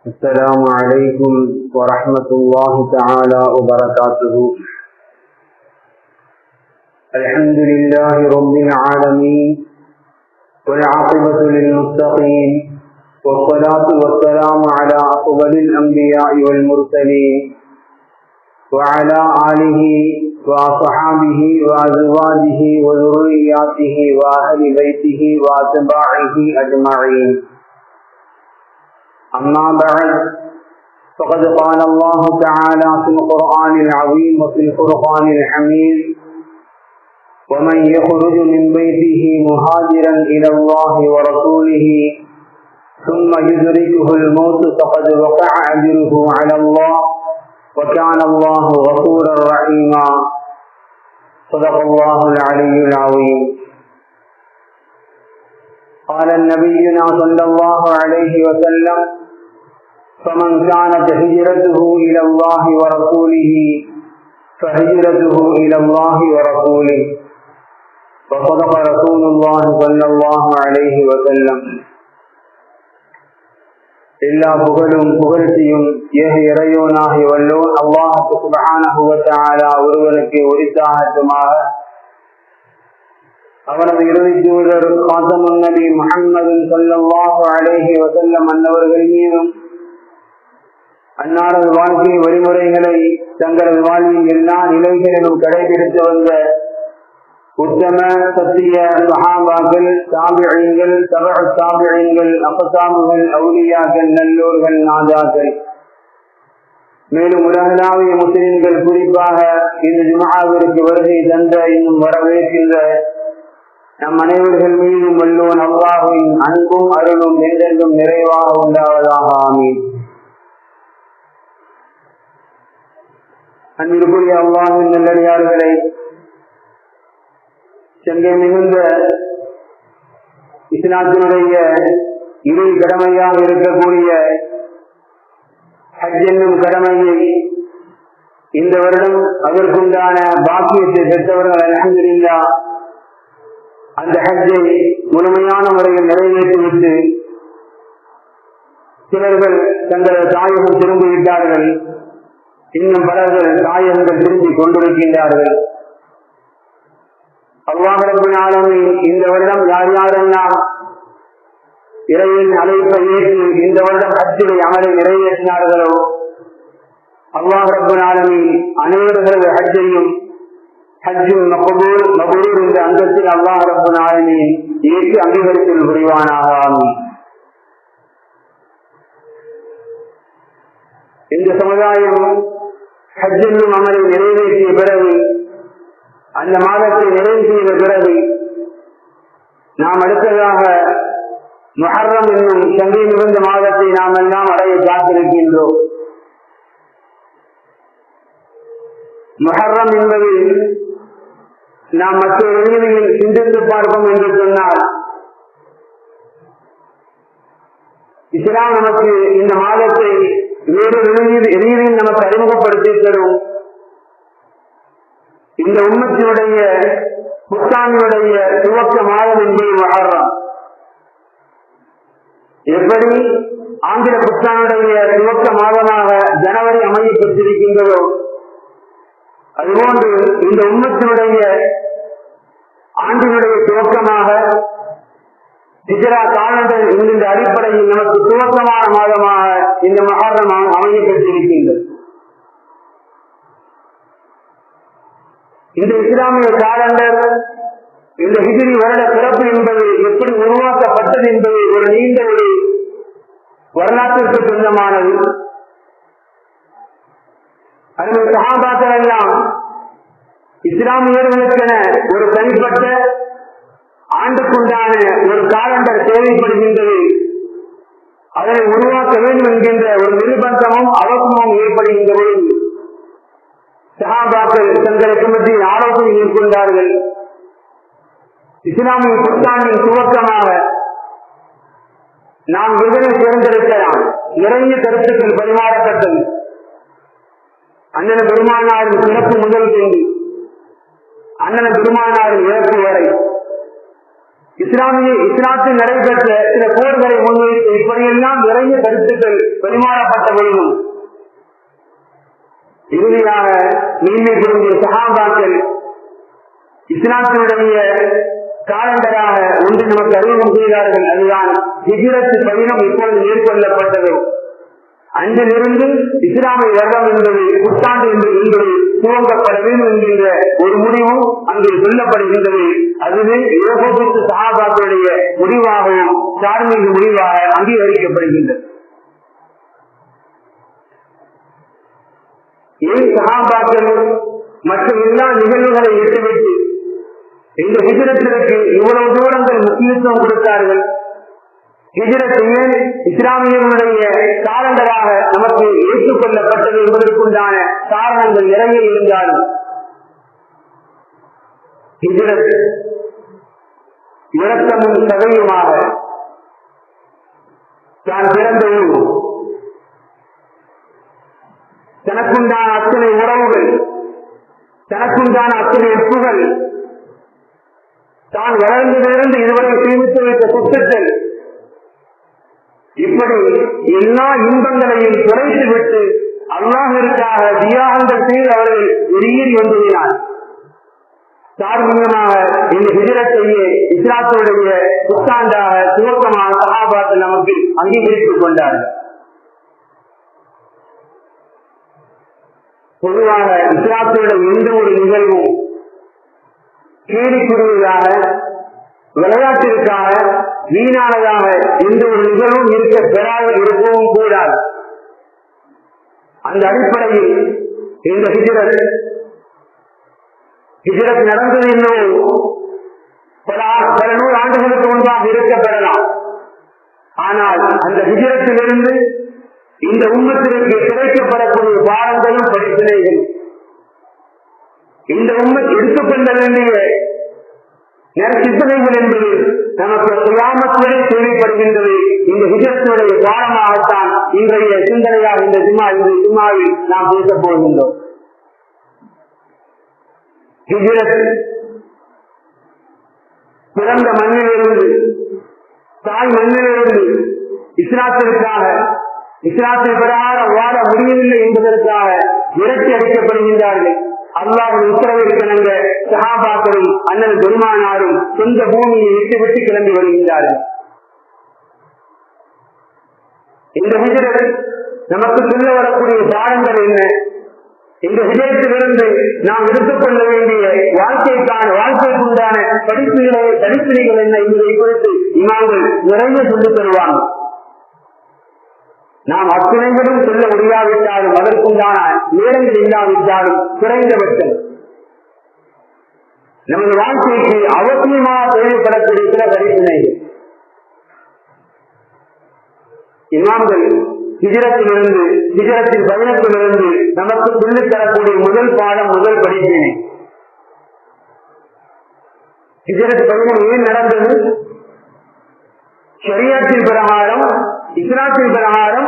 السلام عليكم ورحمة الله تعالى وبركاته. الحمد لله رب العالمين والعاقبة للمتقين والصلاة والسلام على أفضل الأنبياء والمرسلين وعلى آله وصحابه وأزواجه وذرياته وأهل بيته وأتباعه أجمعين. أما بعد فقد قال الله تعالى في القرآن العظيم وفي الفرقان الحميد: ومن يخرج من بيته مهاجرا إلى الله ورسوله ثم يدركه الموت فقد وقع أجره على الله وكان الله غفورا رحيما. صدق الله العلي العظيم. قال نبينا صلى الله عليه وسلم: فمن كانت هجرته إلى الله ورسوله فهجرته إلى الله ورسوله. وصدق رسول الله صلى الله عليه وسلم. எல்லா புகழும் புகழ்ச்சியும் ஏக இறைவனாகி வல்லோன் அல்லாஹ் சுப்ஹானஹு வ தஆலா ஒருவனுக்கு உரித்தாகட்டுமாக. அவனது இறுதி தூதர் காத்தமுன் நபி முஹம்மது ஸல்லல்லாஹு அலைஹி வஸல்லம் அன்னவர்கள் மீதும் அன்னாரது வாழ்க்கை வழிமுறைகளை தங்களது வாழ்வின் எல்லா நிலைகளிலும் கடைபிடித்து வந்த உத்தம சத்திய சஹாபாக்கள், தாபிஈன்கள், தபஉ தாபிஈன்கள், அக்ஸாமுகள், அவுலியாக்கள், நல்லோர்கள், நாதாக்கள், மேலும் உலகளாவிய முஸ்லிம்கள் குறிப்பாக இந்த ஜும்ஆவிற்கு வருகை தந்த இன்னும் வரவேற்கின்ற நம் அனைவர்கள் மீதும் வல்லோன் அல்லாஹ்வின் அன்பும் அருளும் என்றென்றும் நிறைவாக உண்டாவதாக. ஆமீன். அன்பிற்குரிய அல்லாஹ்வின் நல்லடியார்களே, செங்கை மிகுந்த இஸ்லாத்தினுடைய இரு கடமையாக இருக்கக்கூடிய ஹஜ் என்னும் கடமையை இந்த வருடம் அதற்குண்டான பாக்கியத்தை பெற்றவர்கள் அல்ஹம்துலில்லாஹ் அந்த ஹஜ்ஜை முழுமையான முறையில் நிறைவேற்றிவிட்டு சிலர்கள் தங்களது தாயகம் திரும்பிவிட்டார்கள். இன்னும் பலர்கள் தாயகங்கள் திரும்பி கொண்டிருக்கின்றார்கள். அல்லாஹ் ரப்பல் ஆலமீன் இந்த வருடம் யார் யாரெல்லாம் இறைவனின் அழைப்பை ஏற்று இந்த வருடம் ஹஜ்ஜிலே அமலை நிறைவேற்றினார்களோ அல்லாஹ் ரப்பல் ஆலமீன் அனைவர்களது ஹஜ்ஜையும் ஹஜ்ஜும் மக்பூல் மப்ரூர் என்ற அந்தத்தில் அல்லாஹ் ரப்பல் ஆலமீன் ஏற்று அங்கீகரித்தல் புரிவானாக. ஆமீன். இந்த சமுதாயம் ஹஜ் என்னும் அமலை நிறைவேற்றிய பிறகு, அந்த மாதத்தை நிறைவு செய்த பிறகு நாம் அடுத்ததாக முஹர்ரம் என்னும் சங்கை மிகுந்த மாதத்தை நாம் எல்லாம் அடைய காத்திருக்கின்றோம். முஹர்ரம் என்பது நாம் மற்ற எண்ணிலையில் சிந்தித்து பார்ப்போம் என்று சொன்னால், இஸ்லாம் நமக்கு இந்த மாதத்தை வேறு எளிதில் நமக்கு அறிமுகப்படுத்தி தரும். இந்த உம்மத்தினுடைய புத்தாண்டினுடைய துவக்க மாதம் என்பது முஹர்ரம். எப்படி ஆங்கில புத்தாண்டுடைய துவக்க மாதமாக ஜனவரி அமையப்பட்டிருக்கின்றதோ, அதுபோன்று இந்த உம்மத்தினுடைய ஆண்டினுடைய துவக்கமாக ஹிஜ்ரா காலண்டர் என்கின்ற அடிப்படையில் நமக்கு துவக்கமான மாதமாக இந்த முஹர்ரம் அமையப்பட்டிருக்கின்றது. இந்த இஸ்லாமிய காலண்டர், இந்த ஹிஜ்ரி வருட பிறப்பு என்பது எப்படி உருவாக்கப்பட்டது என்பது ஒரு நீண்ட ஒரு வரலாற்றிற்கு சொந்தமானது. அதனுடைய சஹாபாக்கள் எல்லாம் இஸ்லாமியர்களுக்கென ஒரு தனிப்பட்ட ஆண்டுக்குண்டான ஒரு காலண்டர் தேவைப்படுகின்றது, அதனை உருவாக்க வேண்டும் என்கின்ற ஒரு நிர்பந்தமும் அவசரமும் ஏற்படுகின்ற பொழுது சஹாபாக்கள் தங்களுக்கு மத்தியில் ஆலோசனை மேற்கொண்டார்கள். இஸ்லாமிய புத்தாண்டின் துவக்கமாக நாம் விருதை தேர்ந்தெடுக்கலாம். நிறைய கருத்துக்கள் பரிமாறப்பட்டது. அண்ணன் பெருமானாரின் சிறப்பு முதல் கொண்டு அண்ணன் பெருமானாரின் இறப்பு வரை இஸ்லாத்தில் நடைபெற்ற சில போர்களை முன்வைத்து இப்படியெல்லாம் நிறைய கருத்துக்கள் பரிமாறப்பட்ட பொழுதும் இறுதியாக நீண்மை புரிந்த சஹாபாக்கள் இஸ்லாத்தினுடைய காலண்டராக ஒன்று நமக்கு அறிமுகம் செய்தார்கள். அதுதான் ஹிஜ்ரத் பயணம் இப்பொழுது மேற்கொள்ளப்பட்டது. அன்றிலிருந்து இஸ்லாமை வருடம் என்பது புத்தாண்டு என்பது துவங்கப்பட வேண்டும் என்கின்ற ஒரு முடிவும் அங்கு சொல்லப்படுகின்றது. அதுவே ஏகோபித்த சஹாபாக்களுடைய முடிவாகவும் தார்மீக முடிவாக அங்கீகரிக்கப்படுகின்றது. ஏன் சஹாபாக்கள் மற்ற எல்லா நிகழ்வுகளை விட்டுவிட்டு இந்த ஹிஜ்ரத்திற்கு இவ்வளவு தூரங்கள் முக்கியத்துவம் கொடுத்தார்கள்? ஹிஜ்ரத் ஏன் இஸ்லாமியர்களுடைய காலண்டராக நமக்கு ஏற்றுக்கொள்ளப்பட்டது என்பதற்குண்டான காரணங்கள் நிறைய இருந்தாலும் ஹிஜ்ரத் இரக்கமும் சதையுமாக தான் பிறந்த ஊர், தனக்குண்டான அத்தனை உறவுகள், தனக்குண்டான அத்தனை ஒப்புகள், தான் வளர்ந்ததிலிருந்து இதுவரை சேமித்து வைத்த சொத்துக்கள், இப்படி எல்லா இன்பங்களையும் குறைத்து விட்டு அல்லாஹ்விற்காக தியாகங்கள் செய்து அவர்கள் வெளியேறி வந்துவினார். தார்மீகமாக இந்த ஹிஜ்ரத்தையே இஸ்லாத்துடைய புத்தாண்டாக துவக்கமாக சஹாபாக்கள் நமக்கு அங்கீகரித்துக் கொண்டார்கள். பொதுவாக இஸ்லாத்துடைய எந்த ஒரு நிகழ்வும் கேலிக்குரியதாக, விளையாட்டிற்காக, வீணானதாக எந்த ஒரு நிகழ்வும் இருக்க பெறாத இருக்கவும் கூடாது. அந்த அடிப்படையில் இந்த ஹிஜ்ரத் நடந்தது இன்னும் பல நூறு ஆண்டுகளுக்கு முன்பாக இருக்க பெறலாம். ஆனால் அந்த ஹிஜ்ரத்திலிருந்து இந்த உம்மத்திற்கு கிடைக்கப்படக்கூடிய பாடங்களும் படிப்பினைகள், இந்த உம்மத் எடுத்துக்கொள்ள வேண்டிய சிந்தனைகள் என்பது நமக்கு கியாமத்திலே தேவைப்படுகின்றது. இந்த ஹிஜ்ரத்துடைய பாடமாகத்தான் இன்றைய சிந்தனையாக இந்த ஜும்மாவில் நாம் பேசப் போகின்றோம். ஹிஜ்ரத் பிறந்த மண்ணிலிருந்து, தாய் மண்ணிலிருந்து இஸ்லாத்திற்காக, இஸ்லாத்தின் பிரகாரம் வாழ முடியவில்லை என்பதற்காக விரட்டி அடிக்கப்படுகின்றார்கள். அல்லாஹ்வின் உத்தரவிற்கிணங்க சஹாபாக்களும் அண்ணன் பெருமானாரும் சொந்த பூமியை விட்டு கிளம்பி வருகின்றார்கள். இந்த ஹிஜ்ரத் நமக்கு சொல்ல வரக்கூடிய பாடங்கள் என்ன? இந்த ஹிஜ்ரத்திலிருந்து நாம் எடுத்துக்கொள்ள வேண்டிய வாழ்க்கைக்குண்டான படிப்பினைகள் என்ன என்பதை குறித்து இமாம்கள் நிறைய சொல்லித் தருவாங்க. நாம் அத்துணைகளும் சொல்ல முடியாவிட்டாலும், அதற்குண்டான நேரங்கள் இல்லாவிட்டாலும் குறைந்தபட்சம் நமது வாழ்க்கைக்கு அவசியமாக தேவைப்படக்கூடிய சில படிப்பினைகள் இமாம்கள் ஹிஜ்ரத்திலிருந்து, ஹிஜ்ரத்தின் பயணத்திலிருந்து நமக்கு சொல்லித் தரக்கூடிய முதல் பாடம், முதல் படிப்பினை. ஹிஜ்ரத் பயணம் ஏன் நடந்தது? ஷரியத்தின் பிரகாரம், இஸ்லாத்தின் பிரகாரம்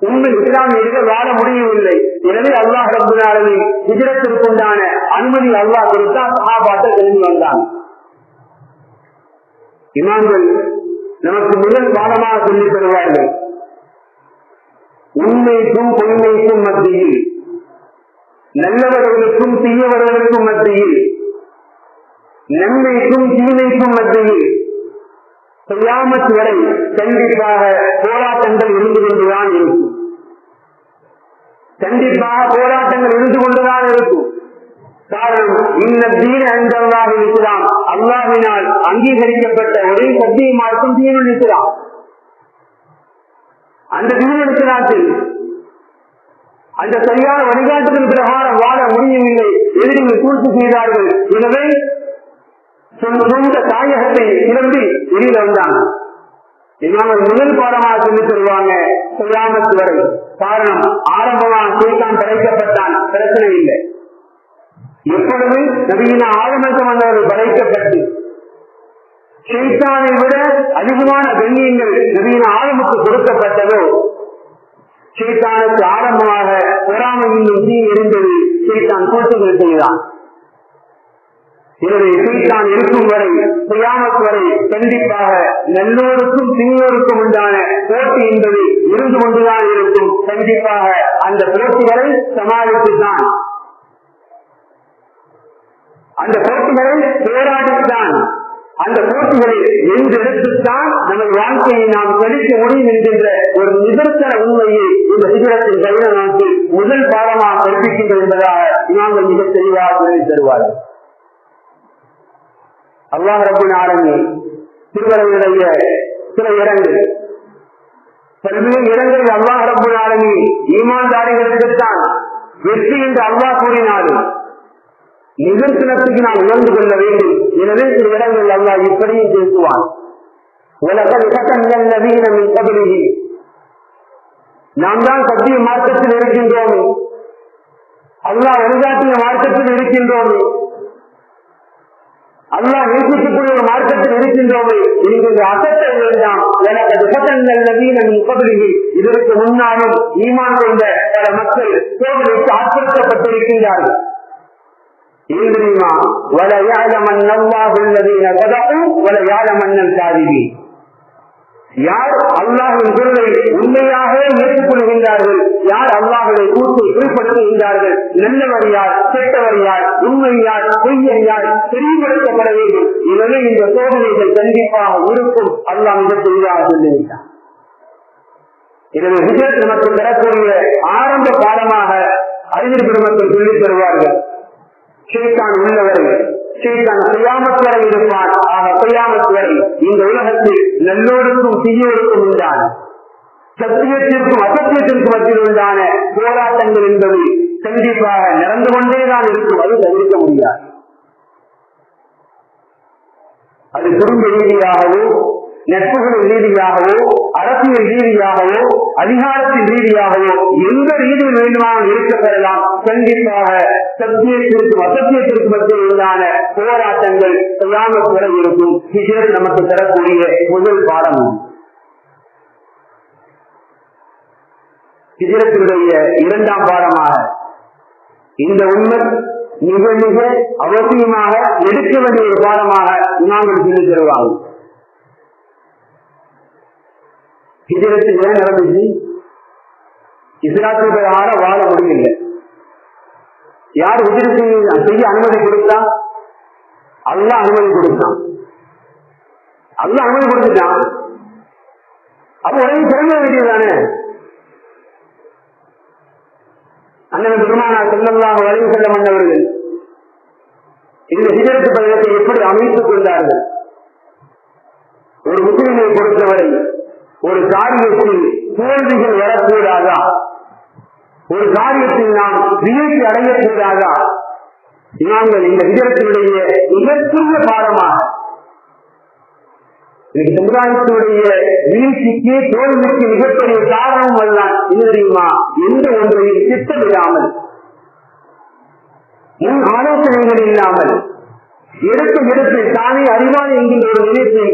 உங்கள் இஸ்லாமியர்கள் வாழ முடியவில்லை. எனவே அல்லாஹ் ரப்பல் ஆலமீன் ஹிஜ்ரத்திற்குண்டான அனுமதி அல்லாஹ் கொடுத்தா சஹாபாக்கள் எழுதி வந்தாங்க. இமாம்கள் நமக்கு முதல் பாடமாக சொல்லித் தருவார்கள். உண்மைக்கும் பொய்மைக்கும் மத்தியில், நல்லவர்களுக்கும் தீயவர்களுக்கும் மத்தியில், நன்மைக்கும் தீமைக்கும் மத்தியில் கியாமத் வரை கண்டிப்பாக போராட்டங்கள் இருந்து கொண்டுதான் இருக்கும். கண்டிப்பாக போராட்டங்கள் இருந்து கொண்டுதான் இருக்கும். காரணம், இந்த தீன் அல்லாஹ் இஸ்லாம், அல்லாஹ்வினால் அங்கீகரிக்கப்பட்ட ஒரே சத்தியமாக்கும் தீனுல் இஸ்லாம். அந்த தீனுல் இஸ்லாத்தில் அந்த சரியான வழிகாட்டுதல் பிரகாரம் வாழ முடியவில்லை. எதிரிகள் சூழ்ச்சி செய்தார்கள். எனவே சொந்த தாயகத்தை இழந்து வெளியில வந்தாங்க. இவங்க முதல் பாடமாக சொல்லித் தருவாங்க கியாமத் வரை. காரணம், ஆரம்பமாக சைத்தான் படைக்கப்பட்டான், பிரச்சனை இல்லை. எப்பொழுது நபியின ஆரம்பம் வந்தவர்கள் படைக்கப்பட்டு சைத்தானை விட அதிகமான கண்ணியங்கள் நபியின ஆரம்புக்கு கொடுக்கப்பட்டதோ, சைத்தானுக்கு ஆரம்பமாக பொறாமையின் தீ இருந்தது. சைத்தான் கூட்டுகள் செய்தான். எனவே சைத்தான் இருக்கும் வரை கியாமத் வரை கண்டிப்பாக நல்லோருக்கும் தீயோருக்கும் உண்டான போட்டி என்பது இருந்து கொண்டுதான் இருக்கும். கண்டிப்பாக அந்த போட்டிகளை சமாளித்துத்தான், அந்த போட்டிகளை போராடித்தான், அந்த போட்டிகளை வென்றெடுத்துத்தான் நமது வாழ்க்கையை நாம் கழிக்க முடியும் என்கின்ற ஒரு நிதர்சன உண்மையை இந்த ஹிஜ்ரத்தின் கடின நாட்டு முதல் பாடமாக கற்பிக்கின்றது என்பதாக இமாம்கள் மிக தெளிவாக சொல்லி தருவார்கள். அல்லாஹ் ரப்பல் ஆலமீன் திருமறையுடைய சில இடங்கள், பல்வேறு இடங்களில் அல்லாஹ் ரப்பல் ஆலமீன் ஈமான்தாரிகளுக்குத்தான் வெற்றி என்று அல்லாஹ் கூறினாலும் நிதர்சனத்துக்கு நாம் உணர்ந்து கொள்ள வேண்டும். எனவே சில இடங்களில் அல்லாஹ் இப்படியும் பேசுவான். நாம் தான் சத்திய மார்க்கத்தில் இருக்கின்றோம், அல்லாஹ் வழிகாட்டிய மார்க்கத்தில் இருக்கின்றோம், அல்லாஹ் நேசிக்கக்கூடிய ஒரு மார்க்கத்தில் இருக்கின்றோமே என்கின்ற அசத்தை வேண்டாம். இதற்கு முன்னாலும் ஈமான் கொண்ட பல மக்கள் சோதனைக்கு ஆட்படுத்தப்பட்டிருக்கின்றார்கள். ஏன் தெரியுமா? யார் அல்லாஹ்வின் குரலை உண்மையாக ஏற்றுக்கொள்கின்றார்கள், யார் அல்லாஹ்வை கூட்டை கீழ்படுத்துகின்றார்கள், நல்லவர் யார், கெட்டவர் யார், உண்மை யார், பொய்யர் யார் தெளிவுபடுத்தப்பட வேண்டும். எனவே இந்த சோதனைகள் கண்டிப்பாக இருக்கும். அல்லாஹ் மிக தெளிவாக சொல்லிவிட்டார். எனவே ஹிஜ்ரத் நமக்கு பெறக்கூடிய ஆரம்ப பாடமாக அறிஞர் பெருமக்கள் சொல்லித் தருவார்கள். ஷைத்தான் உள்ளவரை, ஷைத்தான் கியாமத் வரை இருப்பான். ஆக கியாமத் வரை இந்த உலகத்தில் நல்லோருக்கும் தீயோருக்கும் உண்டான, சத்தியத்திற்கும் அசத்தியத்திற்கும் மத்தியில் உண்டான போராட்டங்கள் என்பது கண்டிப்பாக நடந்து கொண்டேதான் இருக்கும். அது தவிர்க்க முடியாது. அது குடும்ப ரீதியாகவோ, நட்புகளின் ரீதியாகவோ, அரசியல் ரீதியாகவோ, அதிகாரத்தின் ரீதியாகவோ எந்த ரீதியில் வேண்டுமானால் இருக்கப்பெறலாம். கண்டிப்பாக சத்தியத்திற்கும் அசத்தியத்திற்கும் மத்தியில் உண்டான போராட்டங்கள் கியாமத் வரை இருக்கும். ஹிஜ்ரத் நமக்கு தரக்கூடிய முதல் பாடம். ஹிஜ்ரத்தினுடைய இரண்டாம் பாடமாக இந்த உண்மை மிக மிக அவசியமாக எடுக்க வேண்டிய ஒரு பாடமாக இமாம்கள் சொல்லித் தருவாங்க. ஹிஜ்ரத்தில் ஏன் நடந்துச்சு? இஸ்லாத்துடைய ஆற வாழ முடியல. யார் ஹிஜ்ரத் செய்ய அனுமதி கொடுத்தா? அல்லாஹ் அனுமதி கொடுத்தான். அல்லாஹ் அனுமதி கொடுத்துட்டான். அப்ப உடனே திறந்த வேண்டியதானே? அண்ணன் பெருமானார் ஸல்லல்லாஹு அலைஹி வஸல்லம் அவர்கள் இந்த ஹிஜ்ரத் பயணத்தை எப்படி அமைத்துக் கொண்டார்கள்? ஒரு முஸ்லிமை பொறுத்தவரை ஒரு காரியத்தில் தோல்விகள் வரக்கூடாதா? ஒரு காரியத்தில் நாம் வீழ்ச்சி அடையக்கூடாதா? நாங்கள் இந்த ஹிஜ்ரத்தினுடைய மிகச்சிறிய பாடமாக சமுதாயத்தினுடைய வீழ்ச்சிக்கு தோல்விக்கு மிகப்பெரிய காரணம் அதுதான். என்ன தெரியுமா? எந்த ஒன்றையும் திட்டமிடாமல், முன் ஆலோசனைகள் இல்லாமல், எடுத்து தானே அறிவாளி என்கின்ற ஒரு நிலையத்தை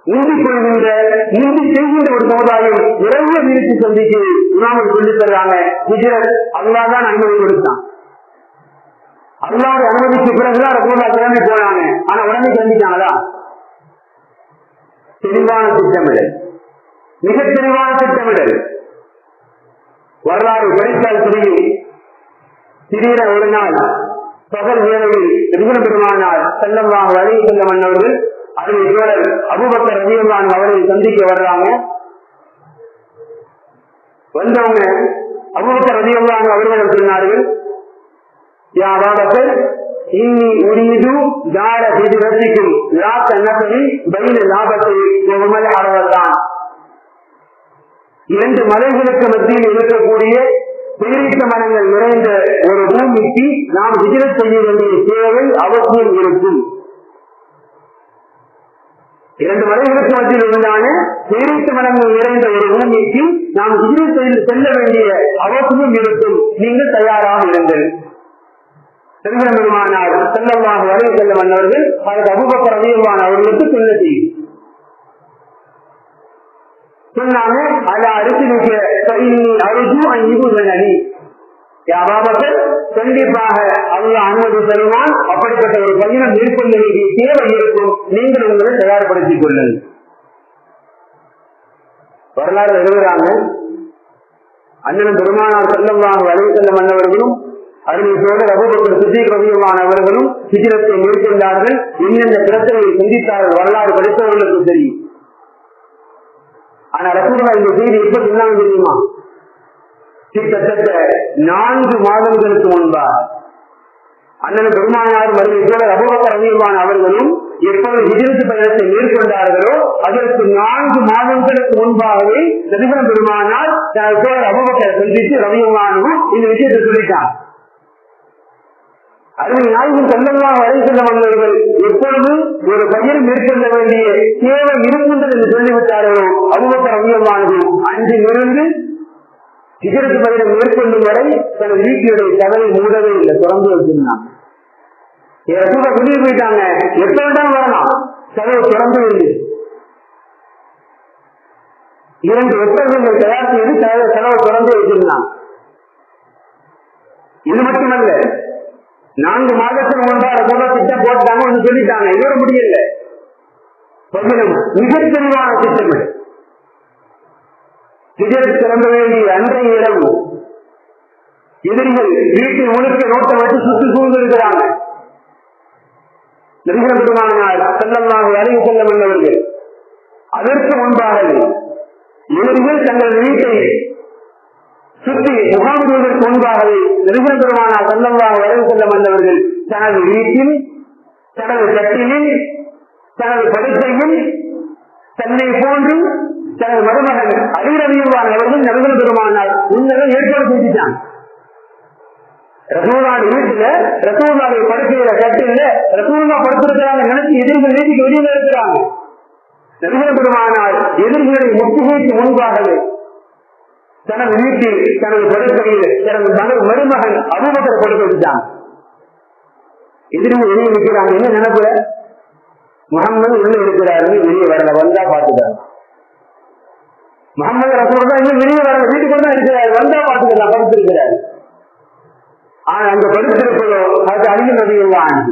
உறுதிக்கொள்கின்ற, உறுதி செய்கின்ற ஒரு சமுதாயம் நிறைய வீழ்ச்சி சந்திக்கு இமாம்கள் சொல்லித் தர்றாங்க. ஹிஜ்ரத் அல்லாஹ் தான் அனுமதி கொடுத்தான். அல்லாஹ்வுடைய அனுமதிக்கு பிறகுதான் ரசூலுல்லாஹ் கிளம்பி போனாங்க. ஆனா உடனே கிளம்பிட்டாங்களா? தெளிவான திட்டமிடல், மிக தெளிவான திட்டமிடல். வரலாறு படித்தால் தெரியும். திடீரென ஒரு நாள் பகல் வேளையில் நபிகள் பெருமானார் ஸல்லல்லாஹு அலைஹி வஸல்லம் அவர்கள் அதில் இவர்கள் அபூபக்கர் ரலியல்லாஹு அன்ஹு அவரை சந்திக்க வர்றாங்க. வந்தவங்க அபூபக்கர் ரலியல்லாஹு அன்ஹு அவர்கள் சொன்னார்கள், யா அபூபக்கர் இன்னி உரீது தார ஹிஜ்ரத்திக்கும் லா தனஃபி பைன லாபத்தி வமல் அரவதான். இரண்டு மலைகளுக்கு மத்தியில் இருக்கக்கூடிய பேரீச்ச மரங்கள் நிறைந்த ஒரு பூமிக்கு நாம் ஹிஜ்ரத் செய்ய வேண்டிய தேவை அவசியம் இருக்கும். இரண்டு மலைகளுக்கு மத்தியில் உண்டான பேரீச்ச மரங்கள் நிறைந்த ஒரு பூமிக்கு நாம் ஹிஜ்ரத் செல்ல வேண்டிய அவசியம் இருக்கும். நீங்கள் தயாராக இருங்கள். பெருமானார் ஸல்லல்லாஹு அலைஹி வஸல்லம் அவர்கள் அதற்கு அபூபக்கர் ரலியல்லாஹு அன்ஹு அவர்களுக்கு சொன்னாங்க, அலா அரிசிலுக்கு அருஜு அன் யுபுதனி, அபூபக்கர் கண்டிப்பாக அல்லாஹ் அனுமதி தருவான், அப்படிப்பட்ட ஒரு பயணம் மேற்கொள்ள வேண்டிய தேவை இருக்கும், நீங்கள் உங்களை தயார்படுத்திக் கொள்ளுங்கள். வரலாறு எழுதுறாங்க, அண்ணன் பெருமானார் ஸல்லல்லாஹு அலைஹி வஸல்லம் அன்னவர்களும் அருமை சோழர் அபூபக்கர் சித்திக் ரலியல்லாஹு அவர்களும் ஹிஜ்ரத்தை மேற்கொண்டார்கள். என்னென்ன பிரச்சனையை சந்தித்தார்கள் வரலாறு படித்தவர்களுக்கு தெரியும். ஆனா ரசூலுல்லாஹ் இந்த செய்தி எப்ப சொன்னாங்க தெரியுமா? கிட்டத்தட்ட 4 மாதங்களுக்கு முன்பா அண்ணன் பெருமானார் அருமை சோழர் அபூபக்கர் ரலியல்லாஹு அவர்களும் எப்போது ஹிஜ்ரத் பயணத்தை மேற்கொண்டார்களோ அதற்கு 4 மாதங்களுக்கு முன்பாகவே நபிகள் பெருமானார் அபூபக்கரை சந்தித்து ரலியல்லாஹு இந்த விஷயத்தை சொல்லிட்டார். அருமை நாயகம் ஸல்லல்லாஹு அலைஹி வஸல்லம் அவர்கள் எப்பொழுதும் ஒரு பயணம் மேற்கொள்ள வேண்டிய தேவை இருக்கின்றது என்று சொல்லிவிட்டார்களோ அபூபக்கர் ரலியல்லாஹு அன்றிலிருந்து ஹிஜ்ரத் பயணம் மேற்கொள்ளும் வரை தனது வீட்டினுடைய கதவை மூடவே இல்லை, திறந்து வச்சிருந்தாங்க. வெளியே போயிட்டாங்க, எப்ப வேண்டாம் வரலாம், கதவை திறந்து இல்லை. 2 ஒட்டகங்கள் தயார் செய்து கதவை திறந்து வச்சிருந்தாங்க. இது மட்டுமல்ல, 4 மாதத்துக்கு முன்பாக கூட திட்டம் போட்டாங்க, சொல்லிட்டாங்க, இதோட முடியல. மிக தெளிவான திட்டம் ஹிஜ்ரத் கிளம்ப வேண்டிய அன்றைய இரவு எதிரிகள் வீட்டை முழுக்க நோட்டம் வச்சு சுற்றி சூழ்ந்திருக்கிறாங்க. நபிகள் பெருமானார் ஸல்லல்லாஹு அலைஹி வஸல்லம் அவர்கள் அதற்கு முன்பாக எதிரிகள் தங்கள் வீட்டை சுற்றி முகாமிடுவதற்கு முன்பாகவே நபிகள் பெருமானார் ஸல்லல்லாஹு அலைஹி வஸல்லம் அவர்கள் தனது வீட்டில், தனது கட்டிலில், தனது படுக்கையில் தன்னை போன்று தனது மருமகன் அலி ரலியல்லாஹு அவர்கள் நபிகள் பெருமானார் உன்னதை ஏற்பாடு செஞ்சுட்டாங்க. ரசூலுல்லாஹ் வீட்டுல ரசூலுல்லாஹ் படுக்கையில கட்டில ரசூலுல்லாஹ் படுத்திருக்கிறாங்க நினைச்சு எதிரிகள் வீட்டுக்கு வெளியில இருக்கிறாங்க. நபிகள் பெருமானார் எதிரிகளை முற்றுகைக்கு முன்பாகவே தனது வீட்டில் தனது படுக்கையில் தனது மருமகன் அபூபக்கர் படுக்க வச்சுட்டாங்க. எதிரிகள் வெளியே இருக்கிறாங்க, என்ன நினைப்புல முஹம்மது உள்ள இருக்கிறாரு, வெளியே வரல, வந்தா பார்த்துட்டாங்க. முஹம்மது ரசூலுல்லாஹ் இன்னும் வெளியே வரல, வீட்டுக்கு தான் இருக்கிறாரு, வந்தா பார்த்துக்கலாம், படுத்திருக்கிறாரு. ஆனா அந்த படுத்திருப்பதோ அது அலி ரலியல்லாஹு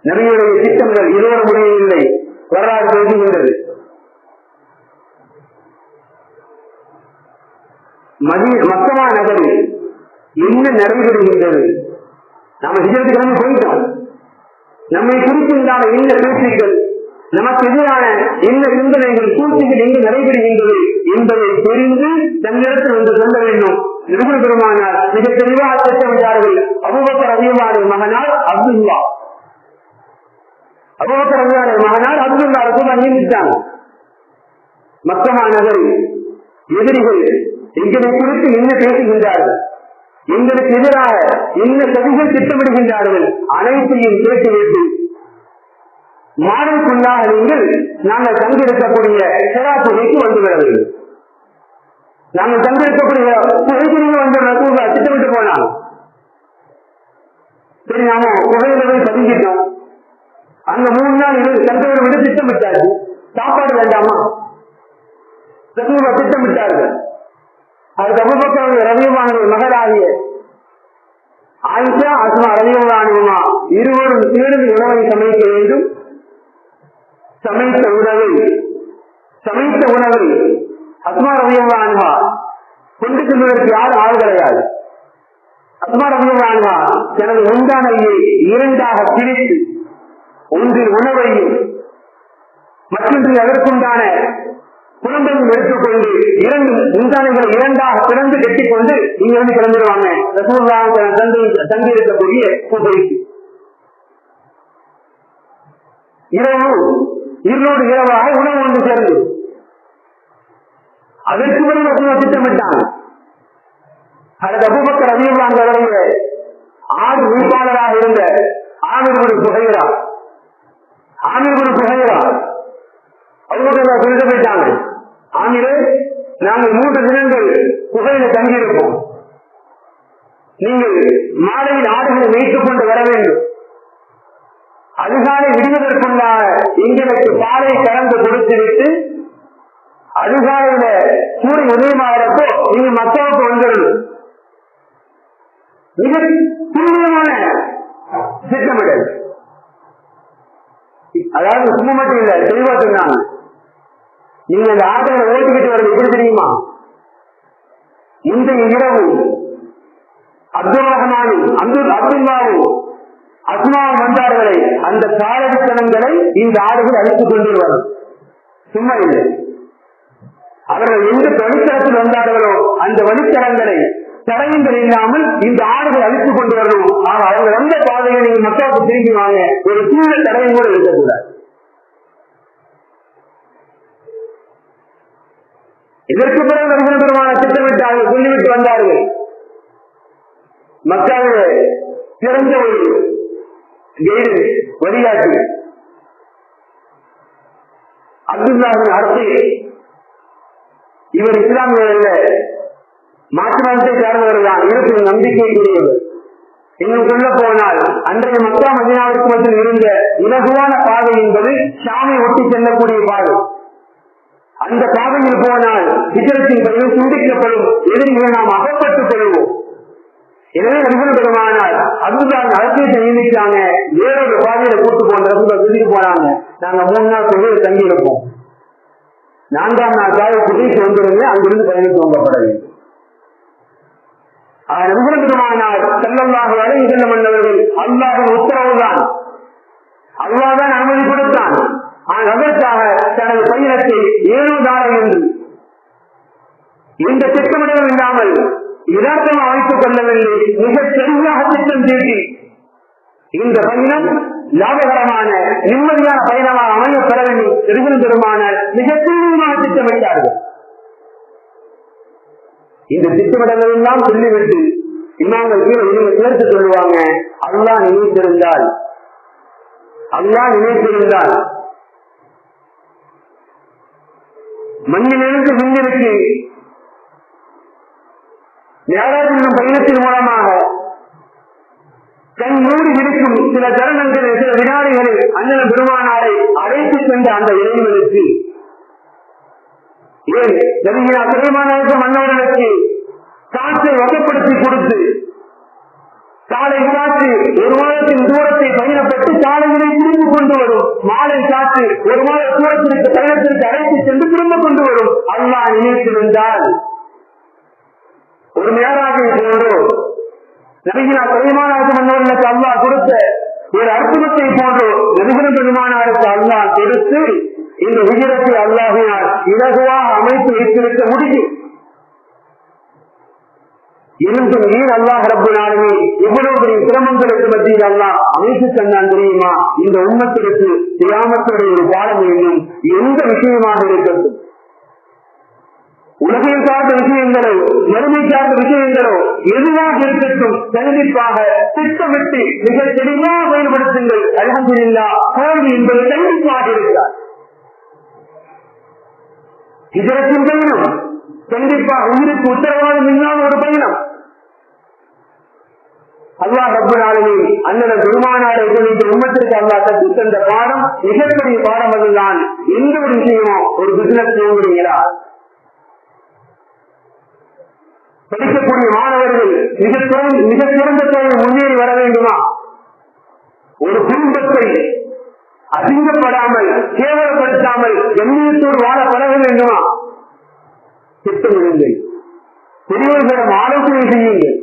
நபியுடைய திட்டங்கள் இதோடு முடியவில்லை, வரலாறு பேசுகின்றது. மக்கமா நகரில் என்ன நடைபெறுகின்றது? நம்ம ஹிஜ்ரத் கிளம்பி போயிட்டோம், நம்மை குறித்துண்டான என்ன பேச்சுக்கள், நமக்கு எதிரான என்ன சிந்தனைகள், சூழ்ச்சிகள் எங்கு நடைபெறுகின்றது என்பதை தெரிந்து தன்னிடத்தில் வந்து சொல்ல வேண்டும். நபிகள் பெருமானார் மிக தெளிவாக திட்டமிட்டார்கள். அபூபக்கர் ரலியல்லாஹு மகனார் அப்துல்லா, அபூபக்கர் ரலியல்லாஹு மகனார் அப்துல்லா ரசூலுல்லாஹ் நியமித்தாங்க. மக்கமா நகரில் எதிரிகள் எங்களை குறித்து என்ன பேசுகின்றார்கள், எங்களுக்கு எதிராக என்ன சதிகள் திட்டமிடுகின்றார்கள், அனைத்தையும் கேட்டுவிட்டு மாதத்துக்குள்ளாக நீங்கள் நாங்கள் தங்கியிருக்கக்கூடிய சிராத்துறைக்கு வந்துவிட வேண்டும். நாங்கள் தங்கியிருக்கக்கூடிய வந்து திட்டமிட்டு போனாங்க. சரி, நாம குகையில பதிஞ்சிட்டோம், அங்க 3 நாள் தங்கவர் விட திட்டமிட்டாரு, சாப்பாடு வேண்டாமா திட்டமிட்டார்கள். அதுக்கு அபூபக்கர் ரலியல்லாஹு மகளாகிய ஆயிஷா அஸ்மா ரலியல்லாஹு இருவரும் சேர்ந்து உணவை சமைக்க வேண்டும். சமைத்த உணவை அஸ்மா ரலியல்லாஹு கொண்டு செல்வதற்கு யாரும் ஆள் கிடையாது. அஸ்மா ரலியல்லாஹு தனது முந்தானையை 2ஆக பிரித்து ஒன்றில் உணவையும் மற்றொன்று அதற்குண்டான குழந்தையும் எடுத்துக்கொண்டு 2 முந்தானைகளை 2ஆக பிறந்து கட்டிக்கொண்டு இங்க வந்து கிளம்பிடுவாங்க ரசூலுல்லாஹ் தங்கி இருக்கக்கூடிய குகைக்கு. இரவு இருளோடு இரவாக உணவு வந்து சேர்ந்து அதற்கு பிறகு திட்டமிட்டாங்க. அதற்கு அபூபக்கர் ரலியல்லாஹு அவருடைய 6 உறுப்பாளராக இருந்த ஆமீர் இப்னு புகைரா அவங்க சொல்லிட்டு போயிட்டாங்க, ஆமீரே நாங்கள் 3 தினங்கள் புகையில தங்கியிருப்போம், நீங்கள் மாலையில் ஆடுகளை வைத்துக் கொண்டு வர வேண்டும். அதிகாலை விடுவதற்குள்ளாக எங்களுக்கு பாலை கலந்து கொடுத்துவிட்டு அதிகாலையில சூரியன் உதயமாகிறப்போ நீங்க மக்காவுக்கு வந்துடணும். மிக துல்லியமான திட்டமிடல். அதாவது சும்மா மட்டும் இல்ல, தெளிவா சொன்னாங்க. நீங்க அந்த ஆட்டங்களை ஓட்டிக்கிட்டு வரது எப்படி தெரியுமா? இந்த இரவு அப்துல் ரஹ்மானும் அப்துல்லாவும் அஸ்மாவும் வந்தார்களை அந்த காலடித்தனங்களை இந்த ஆடுகள் அழித்துக் கொண்டு வரும். சும்மா இல்லை, அவர்கள் எந்த வழித்தளத்தில் வந்தார்களோ அந்த வழித்தளங்களை தடயங்கள் இல்லாமல் இந்த ஆடுகள் அழித்துக் கொண்டு வரணும். ஆனால் அவர்கள் வந்த பாதையை நீங்க மக்களுக்கு திரும்பிவாங்க, ஒரு சூழல் தடயம் கூட இருக்கக்கூடாது. இதற்கு பிறகு நபிகளுமான திட்டமிட்டார்கள், சொல்லிவிட்டு வந்தார்கள். மக்கள் சிறந்த ஒரு வழிகாட்டி அப்துல்லாவின் அரசு. இவர் இஸ்லாமிய மாற்று மதத்தை சார்ந்தவர்கள் தான், இருப்பினும் நம்பிக்கைக்குரியவர். இன்னும் சொல்ல போனால் அன்றைய மக்கா மதீனாவிற்கு மத்தியில் இருந்த இலகுவான பாதை என்பது ஷாமை ஒட்டி செல்லக்கூடிய பாதை. அந்த பாதையில் போனால் ஹிஜ்ரத்தின் பிறகு துண்டிக்கப்படும், எதிரிகளை நாம் அகப்பட்டுக் கொள்வோம். எனவே நபிகள் பெருமானார் அப்துல்லாவின் அரசியத்தை நியமித்தாங்க. வேறொரு பாதையில கூட்டு போன சொல்லிட்டு போனாங்க, நாங்க 3 நாள் சொல்லி தங்கி இருப்போம், 4ஆம் நாள் காலை புதிச்சு வந்துருங்க, அங்கிருந்து பயணித்து வாங்கப்பட வேண்டும். நபிகள் பெருமானார் ஸல்லல்லாஹு அலைஹி வஸல்லம் மன்னர்கள் அல்லாஹ்வின் உத்தரவுதான், அல்லாஹ் தான் அனுமதி கொடுத்தான். ஆனால் அதற்காக தனது பயணத்தை ஏனோதாரம் என்று இந்த திட்டமிடல் இல்லாமல் யதார்த்தம் அமைத்துக் கொள்ளவில்லை. மிக தெளிவாக திட்டம் தீட்டி இந்த பயணம் லாபகரமான நிம்மதியான பயணமாக அமையப்பெற வேண்டும். நபிகள் பெருமானார் மிக தெளிவாக திட்டமிட்டார்கள். இந்த திட்டமிடங்கள் எல்லாம் சொல்லிவிட்டு இமாம்கள் சேர்த்து சொல்லுவாங்க, அல்லாஹ் நினைத்திருந்தால் மண்ணிலிருந்து விண்ணிற்கு மேலாஜ் என்னும் பயணத்தின் மூலமாக கண் மூடி இருக்கும் சில தருணங்களில், சில வினாடிகளில் அண்ணன் பெருமானாரை அழைத்து சென்ற அந்த இறைவனுக்கு ஏன் பெருமானாருக்கு மன்னவர்களுக்கு காற்றை வசப்படுத்தி கொடுத்து காலை காற்று 1 மாதத்தின் தூரத்தை பயணப்பட்டு காலையிலே திரும்பி கொண்டு வரும், மாலை காற்று 1 மாத தூரத்திற்கு பயணத்திற்கு அழைத்து சென்று திரும்ப கொண்டு வரும். அல்லாஹ் நினைத்திருந்தால் ஒரு மேலாக போன்றோ நபிகள் பெருமானாருக்கு மன்னவர்களுக்கு அல்லாஹ் கொடுத்த ஒரு அற்புதத்தை போன்றோ நபிகள் பெருமானாருக்கு அல்லாஹ் கொடுத்து இந்த ஹிஜ்ரத்தை அல்லாஹ்வினால் இலகுவாக அமைத்து வைத்திருக்க முடியும். இருந்தும் ஏன் அல்லாஹ் ரப்பல் ஆலமீன் இவ்வளவு பெரிய சிரமங்களுக்கு மத்தியில் அல்லாஹ் அமைத்து தந்தான் தெரியுமா? இந்த உம்மத்திற்கு கியாமத்துடைய ஒரு பாடம் வேண்டும். எந்த விஷயமாக இருக்கட்டும், உலகில் சார்ந்த விஷயங்களோ மறுமை சார்ந்த விஷயங்களோ எதுவாக இருக்கட்டும், கண்டிப்பாக திட்டமிட்டு மிக தெளிவாக பயன்படுத்துங்கள். அல்ஹம்துலில்லாஹ், தோல்வி என்பது கண்டிப்பாக இருக்கிறார். ஹிஜ்ரத்தின் பயணம் கண்டிப்பாக உயிருக்கு உத்தரவாதம் இல்லாத ஒரு பயணம். அல்லாஹ் ரப்பல் ஆலமீன் அண்ணன் பெருமானாரை இந்த உம்மத்திற்கு அல்லாஹ் கற்றுத் தந்த பாடம் மிகப்பெரிய பாடம். அதுதான் எந்த ஒரு விஷயமோ ஒரு பிசினஸ் செய்கிறீங்களா, படிக்கக்கூடிய மாணவர்கள் மிக சிறந்த தொழில் முன்னேறி வர வேண்டுமா, ஒரு குடும்பத்தை அசிங்கப்படாமல் கேவலப்படுத்தாமல் கண்ணியத்தோடு வாழ பழக வேண்டுமா, திட்டமிடுங்கள். பெரியவர்களிடம் ஆலோசனை செய்யுங்கள்.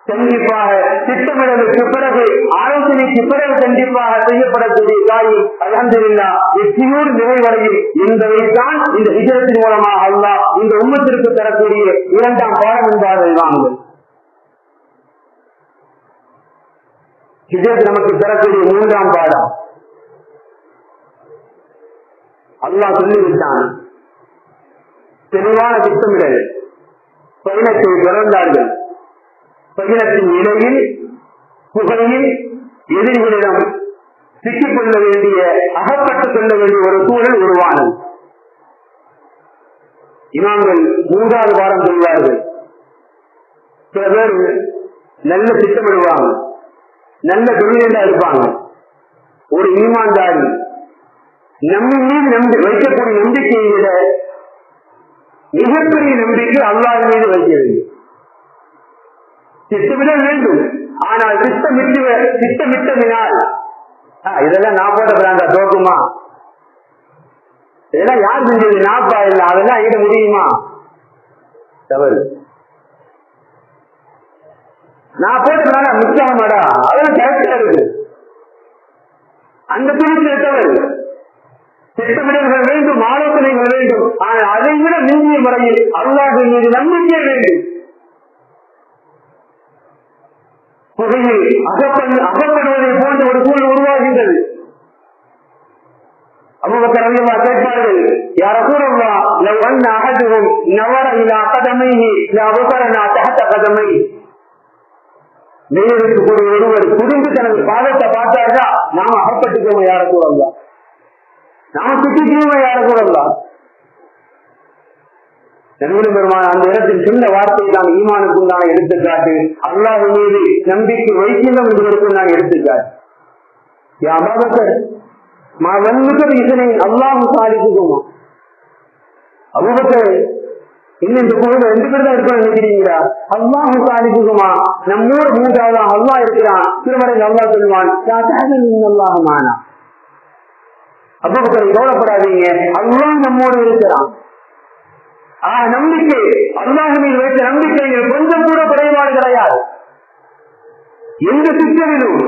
கண்டிப்பாக திட்டமிடலுக்கு பிறகு ஆலோசனைக்கு பிறகு கண்டிப்பாக செய்யப்படக்கூடிய காரியம் அல்ஹம்துலில்லாஹ் வெற்றியோடு நிறைவடையும் என்பதைத்தான் இந்த ஹிஜ்ரத்தின் மூலமாக அல்லாஹ் இந்த உம்மத்திற்கு தரக்கூடிய 2ஆம் பாடம் என்பார்கள். வாங்கள் ஹிஜ்ரத் நமக்கு தரக்கூடிய 3ஆம் பாடம். அல்லாஹ் சொல்லிவிட்டான், தெளிவான திட்டமிடல். பயணத்தை தொடர்ந்தார்கள். பயணத்தின் இடையில் புகையில் எதிரிகளிடம் சிக்கிக் கொள்ள வேண்டிய, அகப்பட்டுக் கொள்ள வேண்டிய ஒரு சூழல் உருவானது. இமாம்கள் 3வது வாரம் சொல்வார்கள். சில பேர் நல்ல திட்டமிடுவாங்க, நல்ல தொழிலா இருப்பாங்க. ஒரு ஈமான்தாரி நம்ம மீது வைக்கக்கூடிய நம்பிக்கையை விட மிகப்பெரிய நம்பிக்கை அல்லாஹ் மீது வைக்க வேண்டும். திட்டமிட வேண்டும். ஆனால் திட்டமிட்டதினால் இதெல்லாம் நான் போட்ட பிராண்டா தோக்குமா? இதெல்லாம் யார் செஞ்சது? நாப்பா இல்லை, அதெல்லாம் ஈட முடியுமா? தவறு. நான் போட்ட பிராண்டா மிச்சாமாடா, அதெல்லாம் கரெக்டா இருக்கு. அந்த பிரிவு தவறு. திட்டமிடல்கள் வேண்டும், ஆலோசனைகள் வேண்டும். ஆனால் அதை விட மிஞ்சிய முறையில் அல்லாஹ்வின் மீது நம்பிக்கை வேண்டும். புகையில் அகப்படுவதை போன்ற ஒரு சூழல் உருவாகின்றது. அபூபக்கர் ரலியல்லாஹு கேட்பார்கள், யா ரசூலல்லாஹ், லவ் அன்ன அஹதுஹும் நவர இலா கதமைஹி லஅபஸரனா தஹத கதமைஹி. நேருக்கு ஒருவர் குடும்பி தனது பாதத்தை பார்த்தார்களா, நாம அகப்பட்டுக்கோங்க யா ரசூலல்லாஹ், நாம சுற்றிக்கோங்க யா ரசூலல்லாஹ். நபிகள் பெருமான் அந்த இடத்தில் சொன்ன வார்த்தை தான் ஈமானுக்கு உண்டான எடுத்துக்காட்டு. அல்லாஹ் மீது நம்பிக்கை வைக்கின்றோம் என்பதற்குண்டான எடுத்துக்காட்டு. யா அபூபக்கர் மா வன்னுக்கர் இதனை அல்லாஹ் சாதிக்குமா? அபூபக்கர் இன்னும் இந்த கோவில் 2 பேர் தான் இருப்பான்னு நினைக்கிறீங்களா? அல்லாஹ் சாதிக்குமா? நம்மோடு மூன்றாவது அல்லாஹ் இருக்கிறான். திருமறையில் அல்லாஹ் சொல்லுவான், அல்லாஹுமானா. அபூபக்கர் கவலைப்படாதீங்க, அல்லாஹ் நம்மோடு இருக்கிறான். நம்பிக்கை, அல்லாஹ் மீது வைத்த நம்பிக்கைகள் கொஞ்சம் கூட குறைபாடு கிடையாது. எந்த சிக்கலிலும்,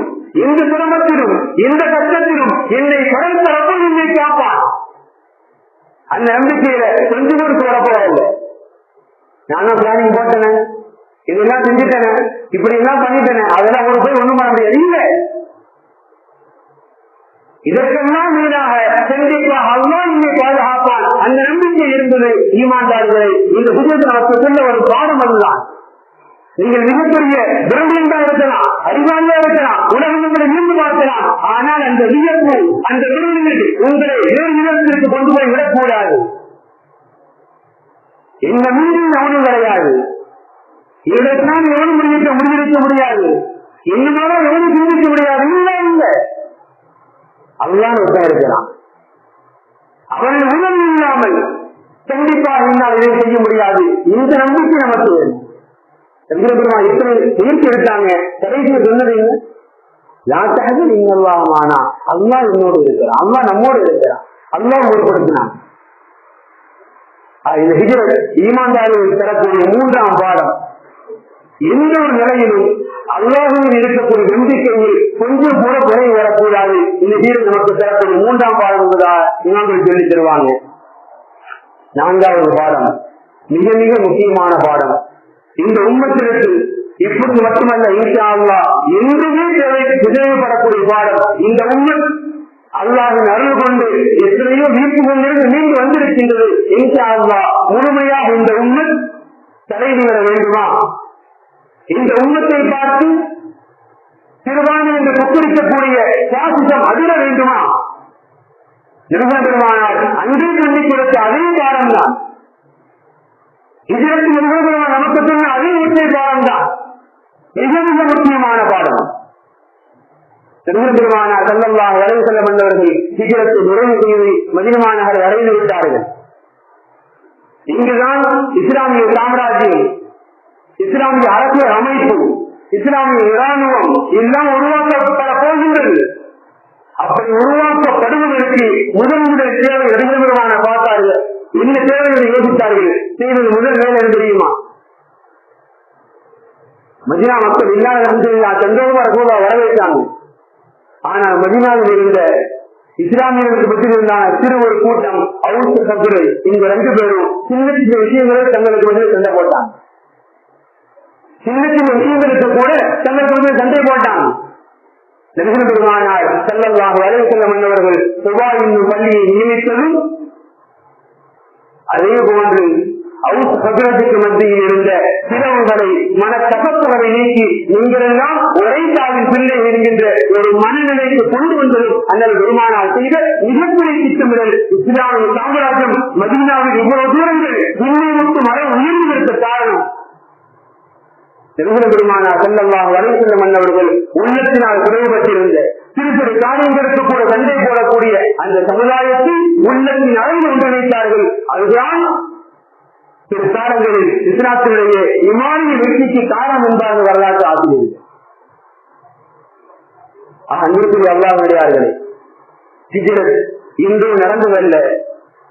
எந்த சிரமத்திலும், எந்த கஷ்டத்திலும் என்னை கடந்த ரப்பன் என்னை காப்பான். அந்த நம்பிக்கையில கொஞ்சம் கூட குறைப்படவில்லை. நானும் பிளானிங் போட்டேனே, இதெல்லாம் செஞ்சுட்டேனே, இப்படி எல்லாம் பண்ணிட்டேனே, அதெல்லாம் ஒரு போய் ஒண்ணும் பண்ண முடியாது. இல்லை, இதற்கெல்லாம் மீதாக கண்டிப்பாக அல்லாஹ் என்னை பாதுகாப்பான். அந்த நம்பிக்கை இருந்தது ஈமான்தார்களை. இந்த புதியத்தில் நமக்கு சொல்ல ஒரு பாடம் அதுதான். நீங்கள் மிகப்பெரிய பிரம்மியண்டா இருக்கலாம், அறிவாளியா இருக்கலாம், உலகம் உங்களை மீண்டு பார்க்கலாம். ஆனால் அந்த வியப்பு, அந்த விருது உங்களை வேறு விதத்திற்கு கொண்டு போய் விடக்கூடாது. இந்த மீண்டும் அவனும் கிடையாது. இதற்கான எவனும் முடிவிக்க முடியாது. என்னமாரோ எவனும் சிந்திக்க முடியாது. இல்லை இல்லை, அல்லாஹ் இருக்கிறான். அவன் உணர்வு இல்லாமல் கண்டிப்பாக என்னால் இதை செய்ய முடியாது. இந்த நம்பிக்கை நமக்கு வேணும். எத்தனை முயற்சி எடுத்தாங்க, கடைசியில் சொன்னது என்ன? யாத்தாக நீங்க அல்லாஹ்மானா, அல்லாஹ் என்னோடு இருக்கிறான், அல்லாஹ் நம்மோடு இருக்கிறான், அல்லாஹ் ஏற்படுத்தினான். இந்த ஹிஜ்ரத் ஈமான்தாரிகள் தரக்கூடிய 3ஆம் பாடம். எந்த ஒரு நிலையிலும் அல்லாஹ்வில் இருக்கக்கூடிய நம்பிக்கையில் கொஞ்சம் கூட குறை வரக்கூடாது. இந்த ஹிஜ்ரத் நமக்கு தரக்கூடிய 3ஆம் பாடம் என்பதாக இமாம்கள் சொல்லி தருவாங்க. 4வது பாடம் மிக மிக முக்கியமான பாடம். இந்த உம்மத்திற்கு இப்படி மட்டுமல்ல, இன்ஷா அல்லாஹ் என்றுமே தேவைப்படக்கூடிய பாடம். இந்த உம்மத் அல்லாஹ்வின் அருள் கொண்டு எத்தனையோ வீட்டு கொண்டிருந்து மீண்டு வந்திருக்கின்றது. இன்ஷா அல்லாஹ் முழுமையாக இந்த உம்மத் தலைநிவர வேண்டுமா? இந்த உம்மத்தை பார்த்து சிறுபான்மை என்று கொக்கரிக்கக்கூடிய சாசிசம் அதிர வேண்டுமா? நிறுவனமானால் அங்கே கண்ணி கொடுத்த அதே பாடம் தான். இதற்கு நிறுவனம் நமக்கு சொன்ன அதே ஒற்றை பாடம் தான். மிக மிக முக்கியமான பாடம். நிறுவனமானால் ஸல்லல்லாஹு அலைஹி வஸல்லம் என்பவர்கள் ஹிஜ்ரத்தை நிறைவு செய்து மதீனா நகரை அடைந்து விட்டார்கள். இங்குதான் இஸ்லாமிய சாம்ராஜ்யம், இஸ்லாமிய அரசியல் அமைப்பு, இஸ்லாமிய இராணுவம் எல்லாம் உருவாக்கப்பட போகின்றது. அப்படி உருவாக்கப்படுவதற்கு முதல் தேவை அறிஞர்களான பார்த்தார்கள். இந்த தேவைகளை யோசித்தார்கள். செய்வது முதல் வேலை தெரியுமா? மதீனா மக்கள் இல்லாத சந்தோஷமா கூட வரவேற்றாங்க. ஆனால் மதீனாவில் இருந்த இஸ்லாமியர்களுக்கு பற்றியிருந்தான சிறு ஒரு கூட்டம் அவுஸ் கபுரை, இந்த 2 பேரும் சின்ன சின்ன விஷயங்களை தங்களுக்கு வந்து சண்டை போட்டாங்க. சின்ன சின்ன விஷயங்களுக்கு கூட தங்களுக்கு வந்து சண்டை போட்டாங்க. நபிகள் பெருமானார் ஸல்லல்லாஹு அலைஹி வஸல்லம் என்பவர்கள் சுபா என்னும் பள்ளியை நியமித்ததும் அதே போன்று அவுஸ் கபுரத்துக்கு மத்தியில் இருந்த சிறவுகளை மனக்கசப்புகளை நீக்கி நீங்கள் எல்லாம் ஒரே தாவின் பிள்ளை என்கின்ற ஒரு மனநிலைக்கு கொண்டு வந்ததும் அண்ணல் பெருமானார் செய்த மிகப்பெரிய திட்டமிடல். இஸ்லாமிய சாம்ராஜ்யம் மதீனாவில் இவ்வளவு தூரங்கள் இன்னை விட்டு மரம் உயர்ந்திருக்க காரணம் நபிகள் பெருமானார் ஸல்லல்லாஹு அலைஹி வஸல்லம் என்பவர்கள் உள்ளத்தினால் குறைபட்டிருந்த சிறு சிறு காரியங்களுக்கு கூட சண்டை போடக்கூடிய அந்த சமுதாயத்தை உள்ளத்தின் அளவில் ஒன்றிணைத்தார்கள். அதுதான் பிற்காலங்களில் இஸ்லாத்தினுடைய இமானிய வெற்றிக்கு காரணம் என்பார்கள் வரலாற்று ஆசிரியர்கள். அன்பிற்குரிய அல்லாஹ்விடையார்களே, ஹிஜ்ரத் இன்று நடந்ததல்ல,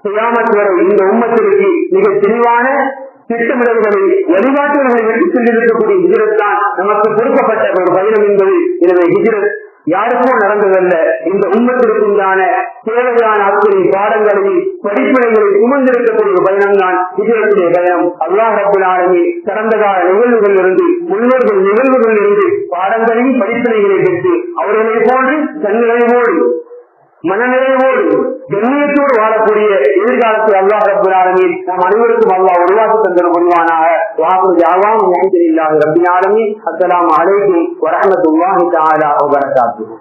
கியாமத் வரை இந்த உம்மத்திற்கு மிக தெளிவான திட்டமிடல்களை வழிகாட்டுதல்களை எடுத்துச் சென்றிருக்கக்கூடிய ஹிஜ்ரத் தான் நமக்கு கொடுக்கப்பட்ட ஒரு பயணம் என்பது. எனவே ஹிஜ்ரத் யாருக்கும் நடந்ததல்ல, இந்த உம்மத்திற்குண்டான தேவையான அத்தனை பாடங்களையும் படிப்பினைகளை சுமந்திருக்கக்கூடிய பயணம் தான் ஹிஜ்ரத்துடைய பயணம். அல்லாஹ் ரப்பல் ஆலமீன் கடந்த கால நிகழ்வுகளில் இருந்து முன்னோர்கள் நிகழ்வுகளில் இருந்து பாடங்களையும் படிப்பினைகளை பெற்று அவர்களை போன்று தன்னிறைவோடு மனநிறைவோடு கண்ணியத்தோடு வாழக்கூடிய எதிர்காலத்தில் அல்லாஹ் ரப்பல் ஆலமீன் நம் அனைவருக்கும் அல்லாஹ் உருவாக்கி தந்தர முடிவானாக. வாகுரு ஜஅவாஹு அல்ஹம்துலில்லாஹி ரப்பில் ஆலமீன். அஸ்ஸலாமு அலைக்கும் வரஹ்மத்துல்லாஹி தஆலா வ பரகாத்துஹு.